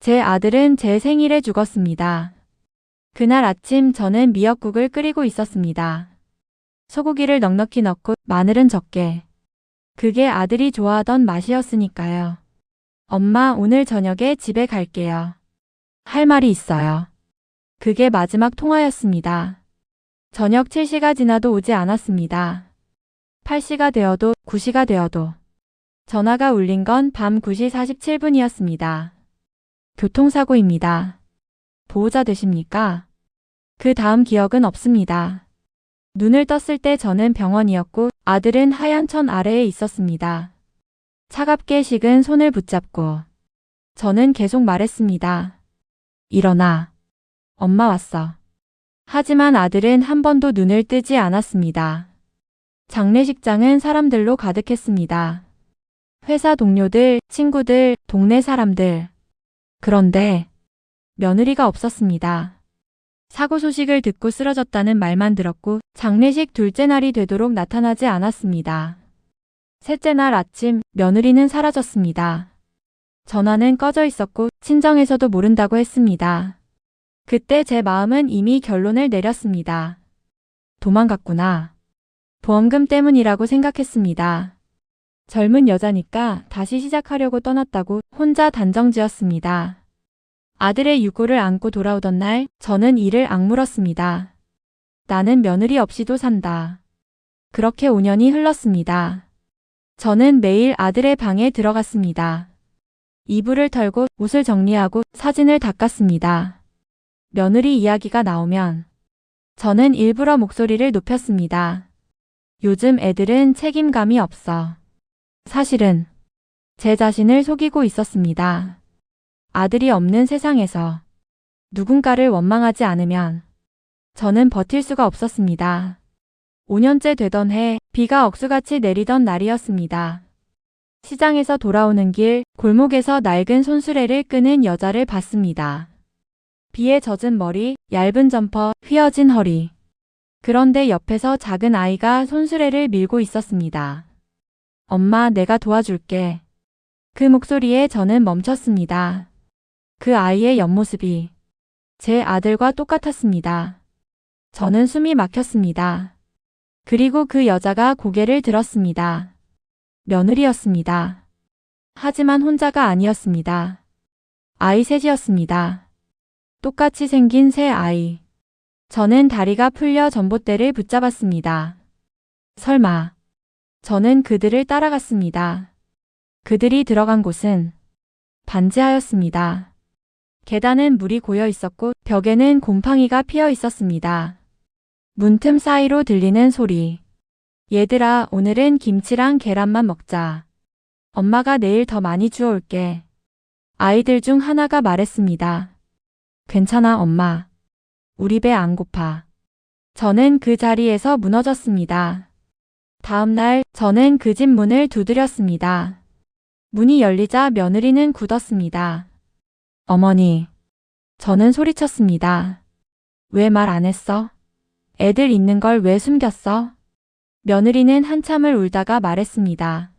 제 아들은 제 생일에 죽었습니다. 그날 아침 저는 미역국을 끓이고 있었습니다. 소고기를 넉넉히 넣고 마늘은 적게. 그게 아들이 좋아하던 맛이었으니까요. 엄마, 오늘 저녁에 집에 갈게요. 할 말이 있어요. 그게 마지막 통화였습니다. 저녁 7시가 지나도 오지 않았습니다. 8시가 되어도 9시가 되어도 전화가 울린 건 밤 9시 47분이었습니다. 교통사고입니다. 보호자 되십니까? 그 다음 기억은 없습니다. 눈을 떴을 때 저는 병원이었고 아들은 하얀 천 아래에 있었습니다. 차갑게 식은 손을 붙잡고 저는 계속 말했습니다. 일어나. 엄마 왔어. 하지만 아들은 한 번도 눈을 뜨지 않았습니다. 장례식장은 사람들로 가득했습니다. 회사 동료들, 친구들, 동네 사람들. 그런데 며느리가 없었습니다. 사고 소식을 듣고 쓰러졌다는 말만 들었고 장례식 둘째 날이 되도록 나타나지 않았습니다. 셋째 날 아침 며느리는 사라졌습니다. 전화는 꺼져 있었고 친정에서도 모른다고 했습니다. 그때 제 마음은 이미 결론을 내렸습니다. 도망갔구나. 보험금 때문이라고 생각했습니다. 젊은 여자니까 다시 시작하려고 떠났다고 혼자 단정지었습니다. 아들의 유골을 안고 돌아오던 날 저는 이를 악물었습니다. 나는 며느리 없이도 산다. 그렇게 5년이 흘렀습니다. 저는 매일 아들의 방에 들어갔습니다. 이불을 털고 옷을 정리하고 사진을 닦았습니다. 며느리 이야기가 나오면 저는 일부러 목소리를 높였습니다. 요즘 애들은 책임감이 없어. 사실은 제 자신을 속이고 있었습니다. 아들이 없는 세상에서 누군가를 원망하지 않으면 저는 버틸 수가 없었습니다. 5년째 되던 해 비가 억수같이 내리던 날이었습니다. 시장에서 돌아오는 길 골목에서 낡은 손수레를 끄는 여자를 봤습니다. 비에 젖은 머리, 얇은 점퍼, 휘어진 허리. 그런데 옆에서 작은 아이가 손수레를 밀고 있었습니다. 엄마, 내가 도와줄게. 그 목소리에 저는 멈췄습니다. 그 아이의 옆모습이 제 아들과 똑같았습니다. 저는 숨이 막혔습니다. 그리고 그 여자가 고개를 들었습니다. 며느리였습니다. 하지만 혼자가 아니었습니다. 아이 셋이었습니다. 똑같이 생긴 새 아이. 저는 다리가 풀려 전봇대를 붙잡았습니다. 설마. 저는 그들을 따라갔습니다. 그들이 들어간 곳은 반지하였습니다. 계단은 물이 고여 있었고 벽에는 곰팡이가 피어 있었습니다. 문틈 사이로 들리는 소리. 얘들아, 오늘은 김치랑 계란만 먹자. 엄마가 내일 더 많이 주워올게. 아이들 중 하나가 말했습니다. 괜찮아, 엄마. 우리 배 안 고파. 저는 그 자리에서 무너졌습니다. 다음 날 저는 그 집 문을 두드렸습니다. 문이 열리자 며느리는 굳었습니다. 어머니. 저는 소리쳤습니다. 왜 말 안 했어? 애들 있는 걸 왜 숨겼어? 며느리는 한참을 울다가 말했습니다.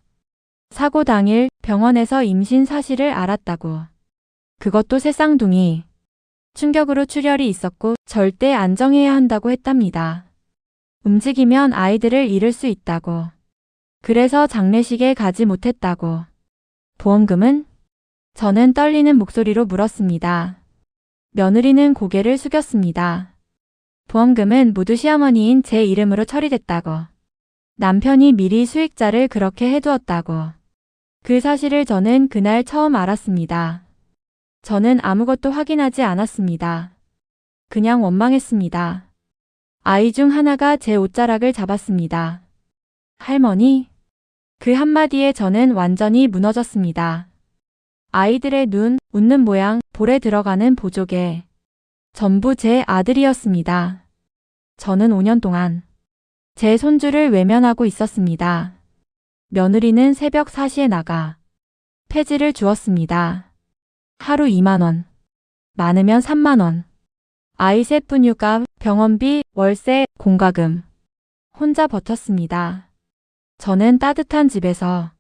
사고 당일 병원에서 임신 사실을 알았다고. 그것도 새쌍둥이. 충격으로 출혈이 있었고 절대 안정해야 한다고 했답니다. 움직이면 아이들을 잃을 수 있다고. 그래서 장례식에 가지 못했다고. 보험금은? 저는 떨리는 목소리로 물었습니다. 며느리는 고개를 숙였습니다. 보험금은 모두 시어머니인 제 이름으로 처리됐다고. 남편이 미리 수익자를 그렇게 해두었다고. 그 사실을 저는 그날 처음 알았습니다. 저는 아무것도 확인하지 않았습니다. 그냥 원망했습니다. 아이 중 하나가 제 옷자락을 잡았습니다. 할머니? 그 한마디에 저는 완전히 무너졌습니다. 아이들의 눈, 웃는 모양, 볼에 들어가는 보조개. 전부 제 아들이었습니다. 저는 5년 동안 제 손주를 외면하고 있었습니다. 며느리는 새벽 4시에 나가 폐지를 주었습니다. 하루 2만 원, 많으면 3만 원. 아이 셋 분유값, 병원비, 월세, 공과금. 혼자 버텼습니다. 저는 따뜻한 집에서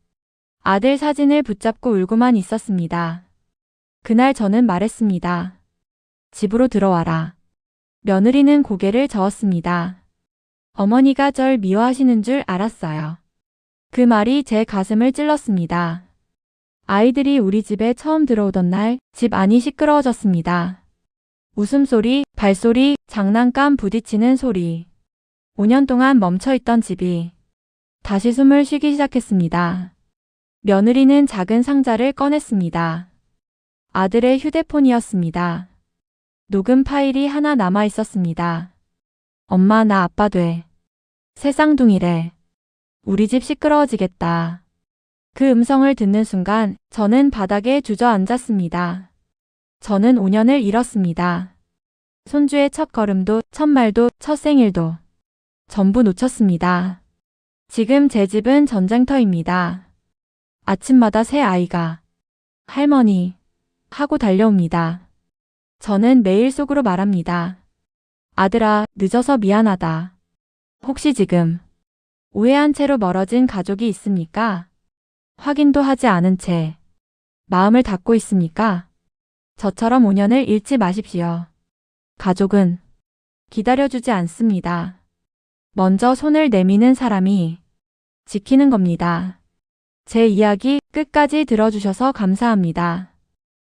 아들 사진을 붙잡고 울고만 있었습니다. 그날 저는 말했습니다. 집으로 들어와라. 며느리는 고개를 저었습니다. 어머니가 절 미워하시는 줄 알았어요. 그 말이 제 가슴을 찔렀습니다. 아이들이 우리 집에 처음 들어오던 날 집 안이 시끄러워졌습니다. 웃음소리, 발소리, 장난감 부딪히는 소리. 5년 동안 멈춰있던 집이 다시 숨을 쉬기 시작했습니다. 며느리는 작은 상자를 꺼냈습니다. 아들의 휴대폰이었습니다. 녹음 파일이 하나 남아 있었습니다. 엄마, 나 아빠 돼. 새쌍둥이래. 우리 집 시끄러워지겠다. 그 음성을 듣는 순간 저는 바닥에 주저앉았습니다. 저는 5년을 잃었습니다. 손주의 첫 걸음도, 첫 말도, 첫 생일도 전부 놓쳤습니다. 지금 제 집은 전쟁터입니다. 아침마다 새 아이가 할머니 하고 달려옵니다. 저는 매일 속으로 말합니다. 아들아, 늦어서 미안하다. 혹시 지금 오해한 채로 멀어진 가족이 있습니까? 확인도 하지 않은 채 마음을 닫고 있습니까? 저처럼 5년을 잃지 마십시오. 가족은 기다려주지 않습니다. 먼저 손을 내미는 사람이 지키는 겁니다. 제 이야기 끝까지 들어주셔서 감사합니다.